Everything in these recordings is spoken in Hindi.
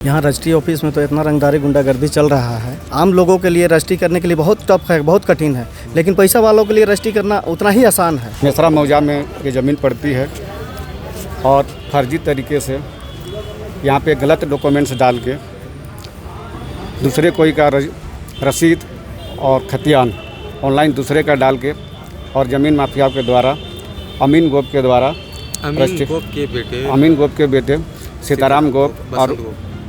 यहाँ रजिस्ट्री ऑफिस में तो इतना रंगदारी गुंडागर्दी चल रहा है। आम लोगों के लिए रजिस्ट्री करने के लिए बहुत टफ है, बहुत कठिन है, लेकिन पैसा वालों के लिए रजिस्ट्री करना उतना ही आसान है। मेसरा मौजा में ये ज़मीन पड़ती है और फर्जी तरीके से यहाँ पे गलत डॉक्यूमेंट्स डाल के दूसरे कोई का रसीद और खतियान ऑनलाइन दूसरे का डाल के और ज़मीन माफियाओं के द्वारा अमीन गोप के बेटे सीताराम गोप और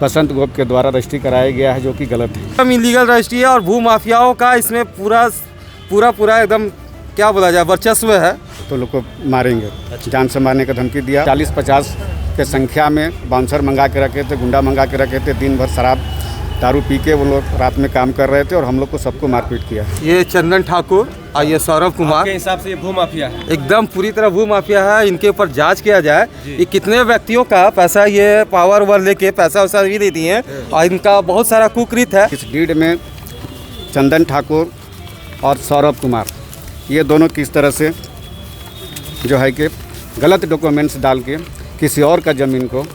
बसंत गोप के द्वारा रजिस्ट्री कराया गया है, जो कि गलत है। इलीगल रजिस्ट्री है और भू माफियाओं का इसमें पूरा एकदम क्या बोला जाए वर्चस्व है। तो लोग को मारेंगे, जान से मारने का धमकी दिया। 40-50 के संख्या में बाउंसर मंगा के रखे थे, गुंडा मंगा के रखे थे। दिन भर शराब दारू पी के वो लोग रात में काम कर रहे थे और हम लोग को सबको मारपीट किया। ये चंदन ठाकुर और ये सौरभ कुमार के हिसाब से ये भू माफिया है, एकदम पूरी तरह भू माफिया है। इनके ऊपर जांच किया जाए ये कितने व्यक्तियों का पैसा ये पावर ओवर लेके पैसा वैसा भी देती हैं और इनका बहुत सारा कुकृत है। इस डीड में चंदन ठाकुर और सौरभ कुमार ये दोनों किस तरह से जो है कि गलत डॉक्यूमेंट्स डाल के किसी और का ज़मीन को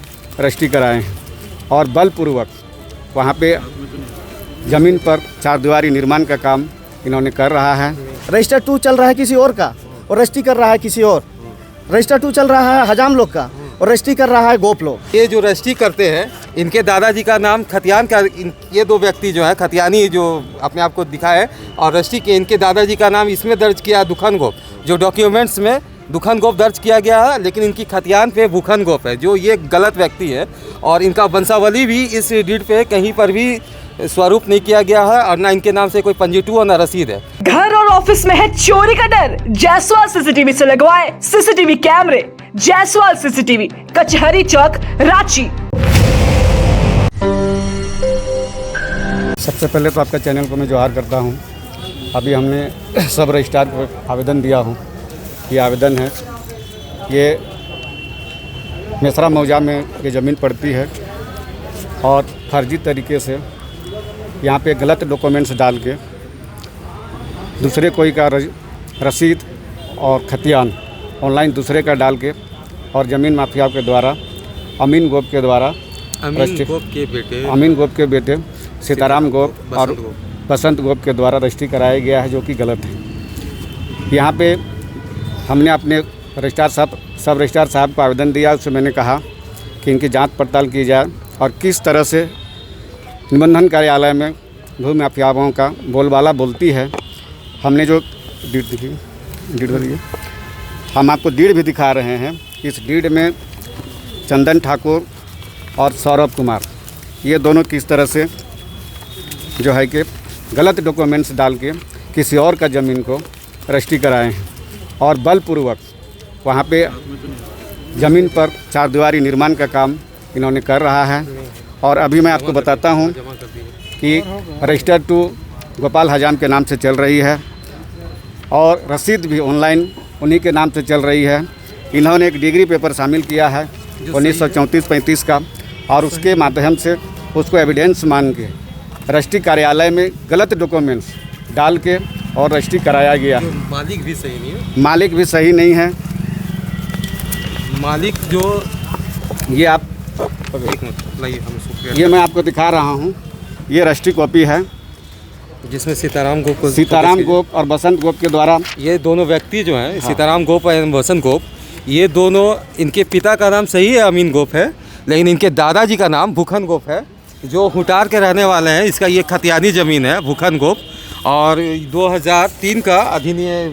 रजिस्ट्री कराए हैं और बलपूर्वक वहाँ पे ज़मीन पर चारदीवारी निर्माण का काम इन्होंने कर रहा है। रजिस्टर 2 चल रहा है किसी और का और रजिस्ट्री कर रहा है किसी और। रजिस्टर 2 चल रहा है हजाम लोग का और रजिस्ट्री कर रहा है गोप लोग। ये जो रजिस्ट्री करते हैं इनके दादाजी का नाम खतियान का, ये दो व्यक्ति जो है खतियानी जो अपने आप को दिखाए और रजिस्ट्री के इनके दादाजी का नाम इसमें दर्ज किया दुखन गोप, जो डॉक्यूमेंट्स में दुखन गोप दर्ज किया गया है, लेकिन इनकी खतियान पे भूखन गोप है, जो ये गलत व्यक्ति है और इनका वंशावली भी इस डीड पे कहीं पर भी स्वरूप नहीं किया गया है और ना इनके नाम से कोई पंजीटू और ना रसीद है। घर और ऑफिस में है चोरी का डर, जायसवाल सीसीटीवी से लगवाए सीसीटीवी कैमरे। जायसवाल सीसीटीवी, कचहरी चौक, रांची। सबसे पहले तो आपका चैनल को मैं जोहार करता हूँ। अभी हमने सब रजिस्ट्रार को आवेदन दिया हूँ। ये आवेदन है, ये मेसरा मौजा में ये ज़मीन पड़ती है और फर्जी तरीके से यहाँ पे गलत डॉक्यूमेंट्स डाल के दूसरे कोई का रसीद और खतियान ऑनलाइन दूसरे का डाल के और ज़मीन माफियाओं के द्वारा अमीन गोप के बेटे सीताराम गोप और बसंत गोप के द्वारा रजिस्ट्री कराया गया है, जो कि गलत है। यहाँ पे हमने अपने सब रजिस्ट्रार साहब को आवेदन दिया। उससे मैंने कहा कि इनकी जांच पड़ताल की जाए और किस तरह से निबंधन कार्यालय में भू माफियाओं का बोलबाला बोलती है। हमने जो डीड हम आपको डीड भी दिखा रहे हैं। इस डीड में चंदन ठाकुर और सौरभ कुमार ये दोनों किस तरह से जो है कि गलत डॉक्यूमेंट्स डाल के किसी और का ज़मीन को रजिस्ट्री कराए हैं और बलपूर्वक वहाँ पे ज़मीन पर चारदीवारी निर्माण का काम इन्होंने कर रहा है। और अभी मैं आपको बताता हूँ कि रजिस्टर 2 गोपाल हजाम के नाम से चल रही है और रसीद भी ऑनलाइन उन्हीं के नाम से चल रही है। इन्होंने एक डिग्री पेपर शामिल किया है 1934-35 का और उसके माध्यम से उसको एविडेंस मान के रजिस्ट्री कार्यालय में गलत डॉक्यूमेंट्स डाल के और रजिस्ट्री कराया गया। मालिक भी सही नहीं है। मालिक भी सही नहीं है। मालिक जो ये आप एक मिनट लाइए, हम इसको ये मैं आपको दिखा रहा हूँ। ये रजिस्ट्री कॉपी है जिसमें सीताराम गोप और बसंत गोप के द्वारा ये दोनों व्यक्ति जो हैं सीताराम गोप और बसंत गोप, ये दोनों इनके पिता का नाम सही है अमीन गोप है, लेकिन इनके दादाजी का नाम भूखन गोप है, जो हुटार के रहने वाले हैं। इसका ये खतियानी ज़मीन है भूखन गोप और 2003 का अधिनियम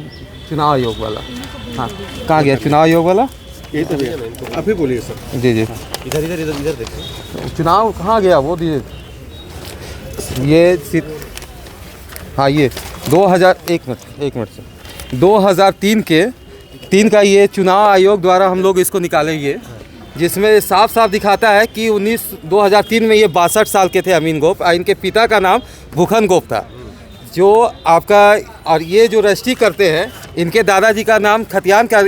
चुनाव आयोग वाला। हाँ, कहाँ गया चुनाव आयोग वाला? यही तो अभी बोलिए सर। जी इधर देखिए चुनाव कहाँ गया वो दीजिए। ये हाँ ये 2001 से 2003 का ये चुनाव आयोग द्वारा हम लोग इसको निकालेंगे, जिसमें साफ दिखाता है कि 2003 में ये 62 साल के थे अमीन गोप और इनके पिता का नाम भूखन गोप था, जो आपका। और ये जो रजिस्ट्री करते हैं इनके दादाजी का नाम खतियान का,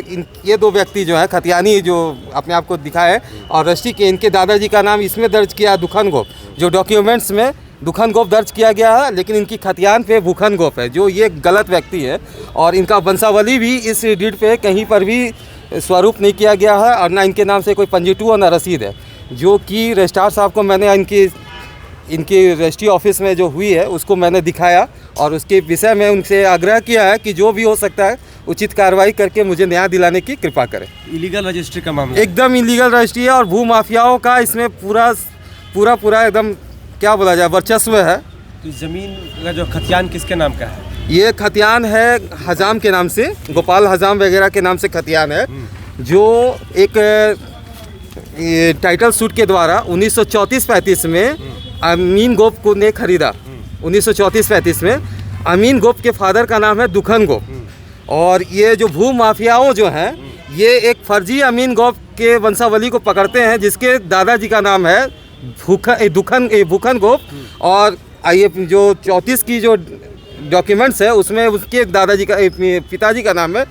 ये दो व्यक्ति जो है खतियानी जो अपने आप को दिखाए और रजिस्ट्री के इनके दादाजी का नाम इसमें दर्ज किया दुखन गोप, जो डॉक्यूमेंट्स में दुखन गोप दर्ज किया गया है, लेकिन इनकी खतियान पे भूखन गोप है, जो ये गलत व्यक्ति है और इनका वंशावली भी इस डीड पे कहीं पर भी स्वरूप नहीं किया गया है और ना इनके नाम से कोई पंजीटू और ना रसीद है। जो कि रजिस्ट्रार साहब को मैंने इनकी रजिस्ट्री ऑफिस में जो हुई है उसको मैंने दिखाया और उसके विषय में उनसे आग्रह किया है कि जो भी हो सकता है उचित कार्रवाई करके मुझे न्याय दिलाने की कृपा करें। इलीगल रजिस्ट्री का मामला एकदम इलीगल रजिस्ट्री है और भू माफियाओं का इसमें पूरा एकदम क्या बोला जाए वर्चस्व है। तो ज़मीन का जो खतियान किसके नाम का है? ये खतियान है हजाम के नाम से, गोपाल हजाम वगैरह के नाम से खतियान है, जो एक ये टाइटल सूट के द्वारा 1934-35 में अमीन गोप को ने खरीदा। 1934-35 में अमीन गोप के फादर का नाम है दुखन गोप। और ये जो भू माफियाओं जो हैं ये एक फर्जी अमीन गोप के वंशावली को पकड़ते हैं जिसके दादाजी का नाम है भूखन गोप। और ये जो 34 की जो डॉक्यूमेंट्स है उसमें उसके दादाजी का पिताजी का नाम है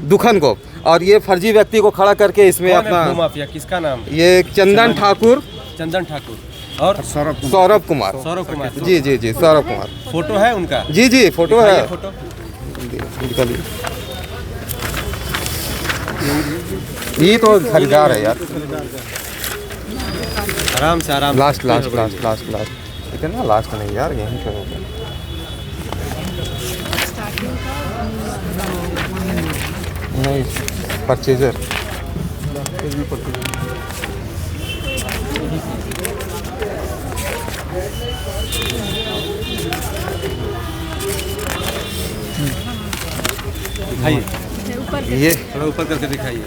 दुखन गोप। और ये फर्जी व्यक्ति को खड़ा करके इसमें अपना भू माफिया किसका नाम? ये चंदन ठाकुर और सौरभ कुमार जी सौरभ कुमार। फोटो है उनका? जी फोटो है। फोटो ये तो खरीदार है यार। आराम लास्ट इतना लास्ट नहीं यार, यहीं पे होगा। नहीं परचेजर दिखाइए, ये थोड़ा ऊपर करके दिखाइए।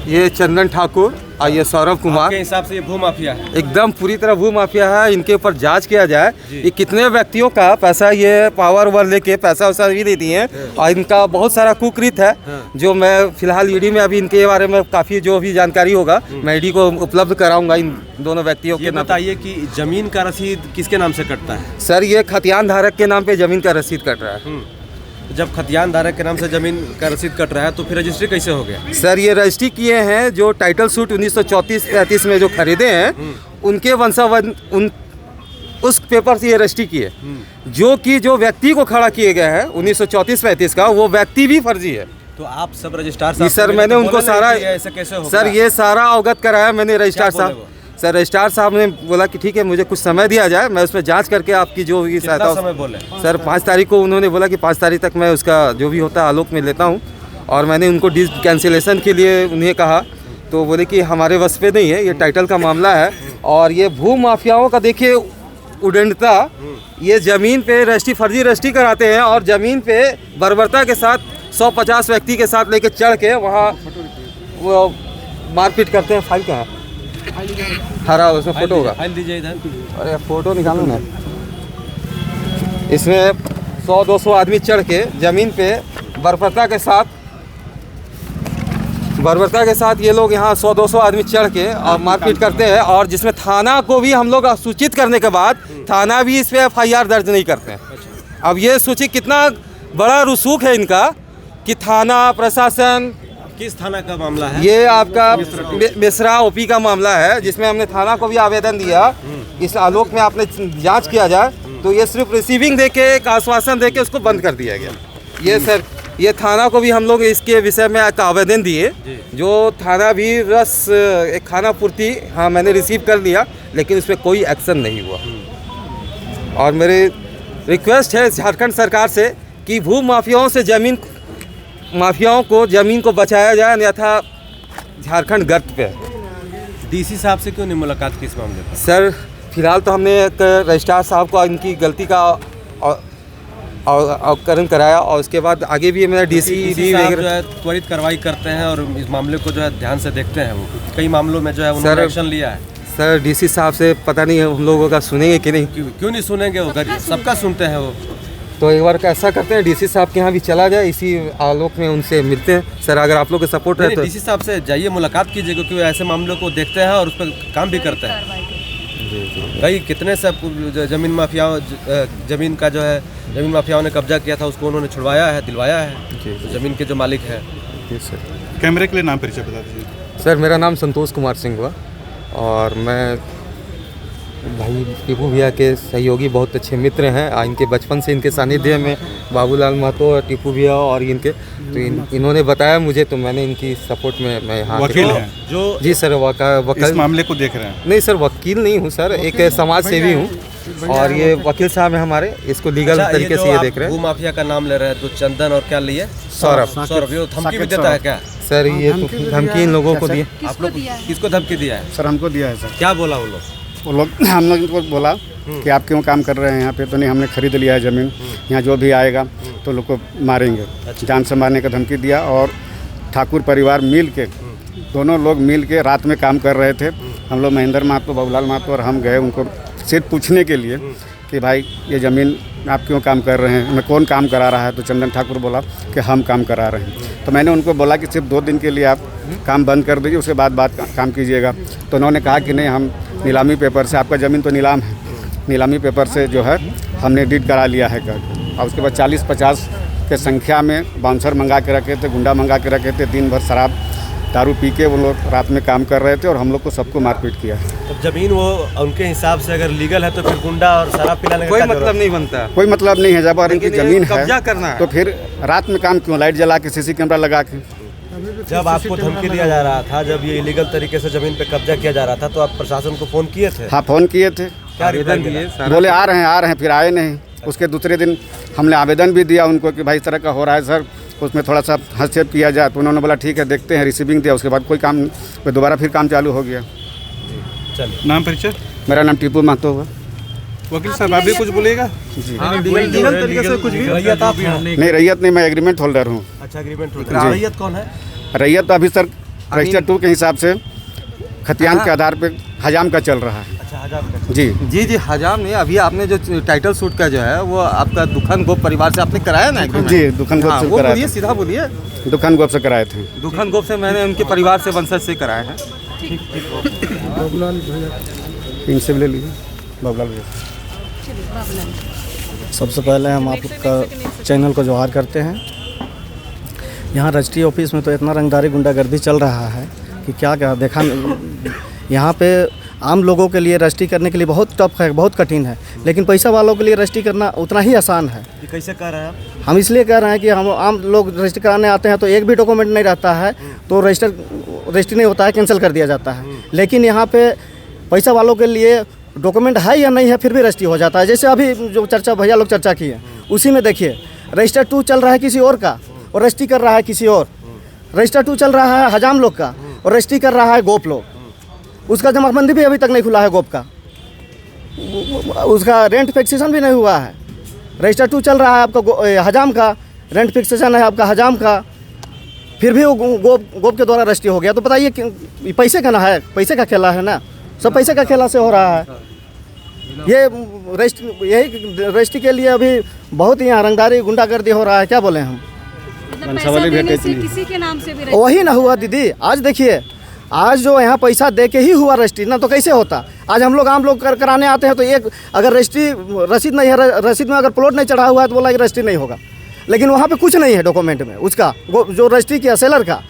ये चंदन ठाकुर और ये सौरभ कुमार। के हिसाब से ये भू माफिया है? एकदम पूरी तरह भू माफिया है। इनके ऊपर जांच किया जाए ये कितने व्यक्तियों का पैसा ये पावर ओवर लेके पैसा वैसा भी देती हैं और इनका बहुत सारा कुकृत है जो मैं फिलहाल ईडी में अभी इनके बारे में काफ़ी जो भी जानकारी होगा मैं ईडी को उपलब्ध कराऊंगा इन दोनों व्यक्तियों के नाम। बताइए कि जमीन का रसीद किसके नाम से कटता है? सर ये खतियान धारक के नाम पे जमीन का रसीद कट रहा है। जब खतियान धारक के नाम से जमीन का रसीद कट रहा है तो फिर रजिस्ट्री कैसे हो गया? सर ये रजिस्ट्री किए हैं जो टाइटल सूट 1934-35 में जो खरीदे हैं उनके उस पेपर से ये रजिस्ट्री किए, जो व्यक्ति को खड़ा किए गए हैं 1934-35 का वो व्यक्ति भी फर्जी है। तो आप सब रजिस्ट्रार साहब सर मैंने उनको सारा ऐसे कैसे होगा? सर ये सारा अवगत कराया मैंने रजिस्ट्रार साहब। सर रजिस्ट्रार साहब ने बोला कि ठीक है मुझे कुछ समय दिया जाए, मैं उसमें जांच करके आपकी जो भी सहायता। समय बोले? सर 5 तारीख को उन्होंने बोला कि 5 तारीख तक मैं उसका जो भी होता है आलोक में लेता हूँ। और मैंने उनको कैंसिलेशन के लिए उन्हें कहा तो बोले कि हमारे वश पे नहीं है, ये टाइटल का मामला है। और ये भू माफियाओं का देखिए उदंडता, ये ज़मीन पे फर्जी रजिस्ट्री कराते हैं और ज़मीन पे बर्बरता के साथ 150 व्यक्ति के साथ लेके चढ़ के वहाँ वो मारपीट करते हैं। फाइल कहाँ है? हरा उसमें फोटो होगा। फाइल दीजिए इधर। अरे फोटो निकालो ना। इसमें 100-200 आदमी चढ़ के ज़मीन पे बर्बरता के साथ ये लोग यहाँ 100-200 आदमी चढ़ के और मारपीट करते हैं। और जिसमें थाना को भी हम लोग सूचित करने के बाद थाना भी इस पर FIR दर्ज नहीं करते हैं। अब ये सोचिए कितना बड़ा रसूख है इनका कि थाना प्रशासन। किस थाना का मामला है? ये आपका मिश्रा OP का मामला है जिसमें हमने थाना को भी आवेदन दिया इस आलोक में आपने जांच किया जाए। तो ये सिर्फ रिसीविंग देके एक आश्वासन देके उसको बंद कर दिया गया। ये सर ये थाना को भी हम लोग इसके विषय में एक आवेदन दिए जो थाना भी बस एक खाना पूर्ति हाँ मैंने रिसीव कर लिया लेकिन उस पर कोई एक्शन नहीं हुआ। और मेरी रिक्वेस्ट है झारखंड सरकार से कि भू माफियाओं को ज़मीन को बचाया जाए, अन्यथा झारखंड गर्त पे है। DC साहब से क्यों नहीं मुलाकात की इस मामले पर? सर फिलहाल तो हमने एक रजिस्ट्रार साहब को इनकी गलती का अवकरण कराया और उसके बाद आगे भी मैंने DC साहब जो है त्वरित कार्रवाई करते हैं और इस मामले को जो है ध्यान से देखते हैं। वो कई मामलों में जो है उन्होंने एक्शन लिया है। सर DC साहब से पता नहीं हम लोगों का सुनेंगे कि नहीं। क्यों नहीं सुनेंगे? वो सबका सुनते हैं वो। तो एक बार ऐसा करते हैं DC साहब के यहाँ भी चला जाए, इसी आलोक में उनसे मिलते हैं। सर अगर आप लोग के सपोर्ट है तो DC साहब से जाइए, मुलाकात कीजिए क्योंकि ऐसे मामलों को देखते हैं और उस पर काम भी करते हैं। कई कितने सब जमीन माफियाओं ने कब्जा किया था उसको उन्होंने छुड़वाया है, दिलवाया है। तो ज़मीन के जो मालिक है। सर कैमरे के लिए नाम परिचय बता दीजिए। सर मेरा नाम संतोष कुमार सिंह हुआ और मैं भाई टीपू भैया के सहयोगी बहुत अच्छे मित्र हैं। इनके बचपन से इनके सानिध्य में बाबूलाल महतो और टीपू भैया और इनके तो इन्होंने बताया मुझे, तो मैंने इनकी सपोर्ट में मैं यहाँ वकील हैं जो जी सर, इस वकील मामले को देख रहे हैं। नहीं सर, वकील नहीं हूँ सर, एक समाज सेवी हूँ और ये वकील साहब हैं हमारे, इसको लीगल अच्छा, तरीके से ये देख रहे हैं। भू माफिया का नाम ले रहे हैं तो चंदन और क्या लिए सौरभ ये धमकी भी देता है क्या? सर, ये तो धमकी इन लोगों को दिए। आप लोग किसको धमकी दिया है? सर हमको दिया है सर। क्या बोला वो लोग? हम लोग इनको बोला कि आप क्यों काम कर रहे हैं यहाँ पे, तो नहीं हमने खरीद लिया है ज़मीन, यहाँ जो भी आएगा तो लोग को मारेंगे, जान से मारने का धमकी दिया। और ठाकुर परिवार मिल के, दोनों लोग मिल के रात में काम कर रहे थे। हम लोग महेंद्र महतो, बाबूलाल महतो और हम गए उनको सिर्फ पूछने के लिए कि भाई ये ज़मीन आप क्यों काम कर रहे हैं, हमें कौन काम करा रहा है। तो चंदन ठाकुर बोला कि हम काम करा रहे हैं। तो मैंने उनको बोला कि सिर्फ 2 दिन के लिए आप काम बंद कर दीजिए, उसके बाद काम कीजिएगा। तो उन्होंने कहा कि नहीं, हम नीलामी पेपर से, आपका ज़मीन तो नीलाम है, नीलामी पेपर से जो है हमने डीड करा लिया है कर। और उसके बाद 40-50 के संख्या में बाउंसर मंगा के रखे थे, गुंडा मंगा के रखे थे। दिन भर शराब दारू पी के वो लोग रात में काम कर रहे थे और हम लोग को सबको मारपीट किया। तो जमीन वो उनके हिसाब से अगर लीगल है तो फिर गुंडा और शराब पिलाने का कोई क्या मतलब जरूरत? नहीं बनता। कोई मतलब नहीं है। जब और इनकी ज़मीन कब्जा है करना है तो फिर रात में काम क्यों, लाइट जला के, सीसी कैमरा लगा के। जब आपको धमकी दिया जा रहा था, जब ये इलीगल तरीके से जमीन पे कब्जा किया जा रहा था, तो आप प्रशासन को फोन किए थे? हाँ, फ़ोन किए थे, क्या रिप्लाई आवेदन मिला? दिए, बोले आ रहे हैं, फिर आए नहीं। उसके दूसरे दिन हमने आवेदन भी दिया उनको कि भाई इस तरह का हो रहा है सर, उसमें थोड़ा सा हस्तक्षेप किया जाए। तो उन्होंने बोला ठीक है, देखते हैं, रिसीविंग दिया। उसके बाद कोई काम, दोबारा फिर काम चालू हो गया। चलिए, नाम परिचय? मेरा नाम टीपू महतो हुआ। वकील साहब आप भी कुछ बोलिएगा? लीगल तरीके से कुछ भी रैयत आप हैं? नहीं, रैयत नहीं, मैं एग्रीमेंट होल्डर हूँ। अच्छा, एग्रीमेंट होता है। रैयत कौन है? रैयत तो अभी सर रजिस्टर 2 के हिसाब से खतियान के आधार पे हजाम का चल रहा है। अच्छा, हजार का। जी जी हजाम नहीं, अभी आपने जो टाइटल सूट का जो है वो आपका दुखन गोप परिवार से आपने कराया ना agreement? जी, दुखन गोप से वो कराया बोलिए, था। सीधा बोलिए। दुखन गोप से कराए थे। दुखन गोप से मैंने उनके परिवार से, वंशज से कराया है। इनसे भी ले लीजिए, बाबूलाल भैया। सबसे पहले हम आपका चैनल को जोहार करते हैं। यहाँ रजिस्ट्री ऑफिस में तो इतना रंगदारी गुंडागर्दी चल रहा है कि क्या देखा। यहाँ पे आम लोगों के लिए रजिस्ट्री करने के लिए बहुत टफ है, बहुत कठिन है, लेकिन पैसा वालों के लिए रजिस्ट्री करना उतना ही आसान है। ये कैसे कह रहे हैं आप? हम इसलिए कह रहे हैं कि हम आम लोग रजिस्ट्री कराने आते हैं तो एक भी डॉक्यूमेंट नहीं रहता है, तो रजिस्ट्री नहीं होता है, कैंसिल कर दिया जाता है। लेकिन यहाँ पे पैसा वालों के लिए डॉक्यूमेंट है या नहीं है फिर भी रजिस्ट्री हो जाता है। जैसे अभी जो चर्चा भैया लोग चर्चा की है, उसी में देखिए रजिस्टर 2 चल रहा है किसी और का और रजिस्ट्री कर रहा है किसी और। रजिस्टर 2 चल रहा है हजाम लोग का और रजिस्ट्री कर रहा है गोप लोग। उसका जमाबंदी भी अभी तक नहीं खुला है गोप का, उसका रेंट फिक्सेशन भी नहीं हुआ है। रजिस्टर 2 चल रहा है आपका हजाम का, रेंट फिक्सेशन है आपका हजाम का, फिर भी वो गोप के द्वारा रजिस्ट्री हो गया। तो बताइए कि पैसे का ना है, पैसे का खेला है ना, सब पैसे का खेला से हो रहा है। ये यही रजिस्ट्री के लिए अभी बहुत ही यहाँ रंगदारी गुंडागर्दी हो रहा है। क्या बोले हम? मतलब पैसा देने से किसी के नाम से भी वही ना हुआ दीदी। आज देखिए, आज जो यहाँ पैसा दे के ही हुआ रजिस्ट्री ना, तो कैसे होता। आज हम लोग आम लोग कराने आते हैं तो एक अगर रजिस्ट्री रसीद नहीं है, रसीद में अगर प्लॉट नहीं चढ़ा हुआ है तो बोला कि रजिस्ट्री नहीं होगा। लेकिन वहाँ पे कुछ नहीं है डॉक्यूमेंट में उसका, जो रजिस्ट्री किया सेलर का,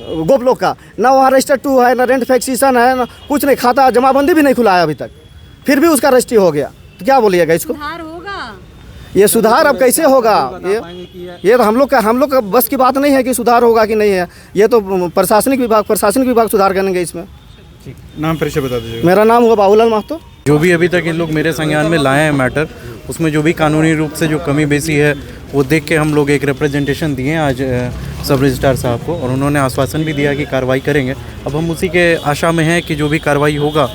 गोप लोग का, ना वहाँ रजिस्टर 2 है, ना रेंट फिक्सेशन है, ना कुछ नहीं, खाता जमाबंदी भी नहीं खुला है अभी तक, फिर भी उसका रजिस्ट्री हो गया। तो क्या बोलिएगा इसको? सुधार होगा? ये सुधार अब कैसे होगा? ये तो हम लोग का बस की बात नहीं है कि सुधार होगा कि नहीं है। ये तो प्रशासनिक विभाग सुधार करेंगे इसमें। नाम परिचय बता दीजिए। मेरा नाम हुआ बाबूलाल महतो। जो भी अभी तक इन लोग मेरे संज्ञान में लाए हैं मैटर, उसमें जो भी कानूनी रूप से जो कमी बेसी है वो देख के हम लोग एक रिप्रेजेंटेशन दिए आज सब रजिस्ट्रार साहब को, और उन्होंने आश्वासन भी दिया कि कार्रवाई करेंगे। अब हम उसी के आशा में हैं कि जो भी कार्रवाई होगा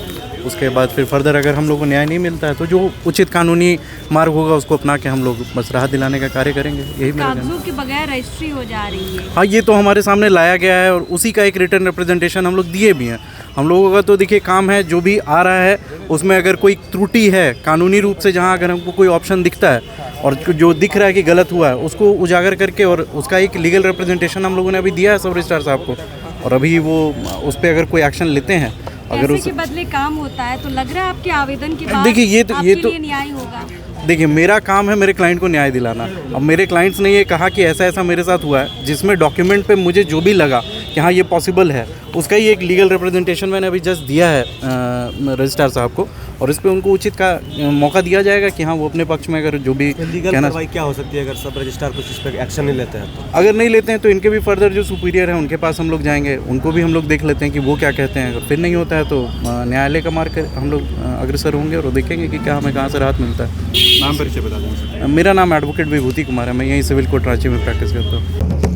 उसके बाद फिर फर्दर अगर हम लोग को न्याय नहीं मिलता है तो जो उचित कानूनी मार्ग होगा उसको अपना के हम लोग बस राहत दिलाने का कार्य करेंगे। यही मेरा कहना है। कागजों के बगैर रजिस्ट्री हो जा रही है। हाँ, ये तो हमारे सामने लाया गया है और उसी का एक रिटर्न रिप्रेजेंटेशन हम लोग दिए भी हैं। हम लोगों का तो देखिए काम है, जो भी आ रहा है उसमें अगर कोई त्रुटि है कानूनी रूप से, जहाँ अगर हमको कोई ऑप्शन दिखता है और जो दिख रहा है कि गलत हुआ है उसको उजागर करके, और उसका एक लीगल रिप्रेजेंटेशन हम लोगों ने अभी दिया है सब रजिस्ट्रार साहब को, और अभी वो उस पर अगर कोई एक्शन लेते हैं, अगर पैसे के बदले काम होता है तो लग रहा है आपके आवेदन के बाद देखिए ये तो लिए न्याय होगा। देखिए मेरा काम है मेरे क्लाइंट को न्याय दिलाना। अब मेरे क्लाइंट्स ने ये कहा कि ऐसा ऐसा मेरे साथ हुआ है, जिसमें डॉक्यूमेंट पे मुझे जो भी लगा कि हाँ ये पॉसिबल है, उसका ही एक लीगल रिप्रेजेंटेशन मैंने अभी जस्ट दिया है रजिस्ट्रार साहब को, और इस पर उनको उचित का मौका दिया जाएगा कि हाँ वो अपने पक्ष में अगर जो भी लीगल कहना, कार्रवाई क्या हो सकती है अगर सब रजिस्ट्रार कुछ इस पर एक्शन नहीं लेते हैं तो? अगर नहीं लेते हैं तो इनके भी फर्दर जो सुपीरियर हैं उनके पास हम लोग जाएंगे, उनको भी हम लोग देख लेते हैं कि वो क्या कहते हैं। अगर फिर नहीं होता है तो न्यायालय का मार्ग हम लोग अग्रसर होंगे और देखेंगे कि क्या हमें कहाँ से राहत मिलता है। नाम परिचय बता देंगे। मेरा नाम एडवोकेट विभूति कुमार है, मैं यहीं सिविल कोर्ट रांची में प्रैक्टिस करता हूँ।